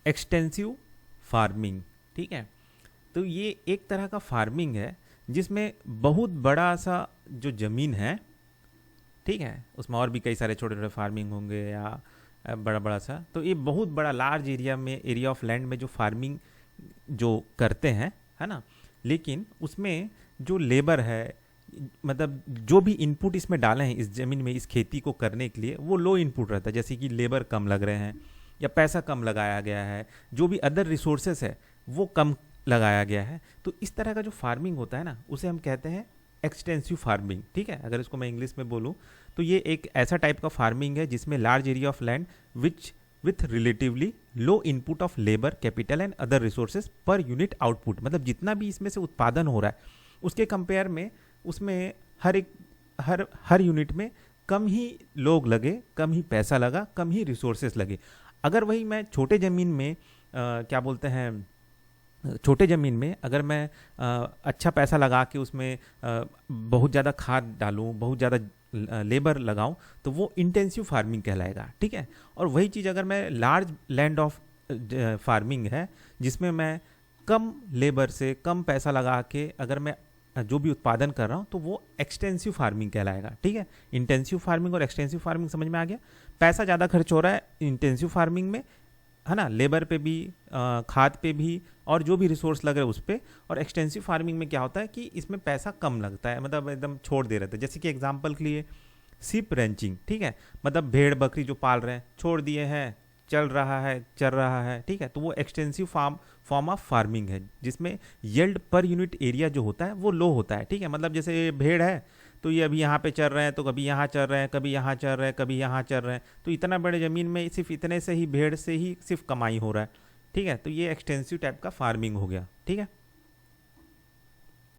Extensive farming. ठीक है, तो ये एक तरह का फार्मिंग है जिसमें बहुत बड़ा सा जो ज़मीन है, ठीक है, उसमें और भी कई सारे छोटे छोटे फार्मिंग होंगे या बड़ा बड़ा सा, तो ये बहुत बड़ा लार्ज एरिया में, एरिया ऑफ लैंड में जो फार्मिंग जो करते हैं, है ना, लेकिन उसमें जो लेबर है, मतलब जो भी इनपुट इसमें डाले हैं इस ज़मीन में इस खेती को करने के लिए, वो लो इनपुट रहता है, जैसे कि लेबर कम लग रहे हैं या पैसा कम लगाया गया है, जो भी अदर रिसोर्सेस है वो कम लगाया गया है। तो इस तरह का जो फार्मिंग होता है ना, उसे हम कहते हैं एक्सटेंसिव फार्मिंग। ठीक है, अगर इसको मैं इंग्लिश में बोलूँ तो ये एक ऐसा टाइप का फार्मिंग है जिसमें large area of land which with relatively low input of labour, capital and other resources per unit output, मतलब जितना भी इसमें से उत्पादन हो रहा है उसके कंपेयर में उसमें हर यूनिट में कम ही लोग लगे, कम ही पैसा लगा, कम ही रिसोर्सेस लगे। अगर वही मैं छोटे ज़मीन में क्या बोलते हैं, छोटे ज़मीन में अगर मैं अच्छा पैसा लगा के उसमें बहुत ज़्यादा खाद डालूं, बहुत ज़्यादा लेबर लगाऊं, तो वो इंटेंसिव फार्मिंग कहलाएगा। ठीक है, और वही चीज़ अगर मैं लार्ज लैंड ऑफ फार्मिंग है जिसमें मैं कम लेबर से कम पैसा लगा के अगर मैं जो भी उत्पादन कर रहा हूँ, तो वो एक्सटेंसिव फार्मिंग कहलाएगा। ठीक है, इंटेंसिव फार्मिंग और एक्सटेंसिव फार्मिंग समझ में आ गया। पैसा ज़्यादा खर्च हो रहा है इंटेंसिव फार्मिंग में, है ना, लेबर पे भी, खाद पे भी, और जो भी रिसोर्स लग रहे हैं उस पर। और एक्सटेंसिव फार्मिंग में क्या होता है कि इसमें पैसा कम लगता है, मतलब एकदम छोड़ दे रहे थे। जैसे कि एग्जांपल के लिए सिप रेंचिंग, ठीक है, मतलब भेड़ बकरी जो पाल रहे हैं, छोड़ दिए हैं, चल रहा है, चल रहा है। ठीक है, तो वो एक्सटेंसिव फॉर्म ऑफ फार्मिंग है जिसमें यील्ड पर यूनिट एरिया जो होता है वो लो होता है। ठीक है, मतलब जैसे ये भेड़ है तो ये अभी यहाँ पे चल रहे हैं, तो कभी यहाँ चल रहे हैं, कभी यहाँ चल रहे हैं, कभी यहाँ चल रहे हैं, तो इतना बड़े ज़मीन में सिर्फ इतने से ही भेड़ से ही सिर्फ कमाई हो रहा है। ठीक है, तो ये एक्सटेंसिव टाइप का फार्मिंग हो गया। ठीक है,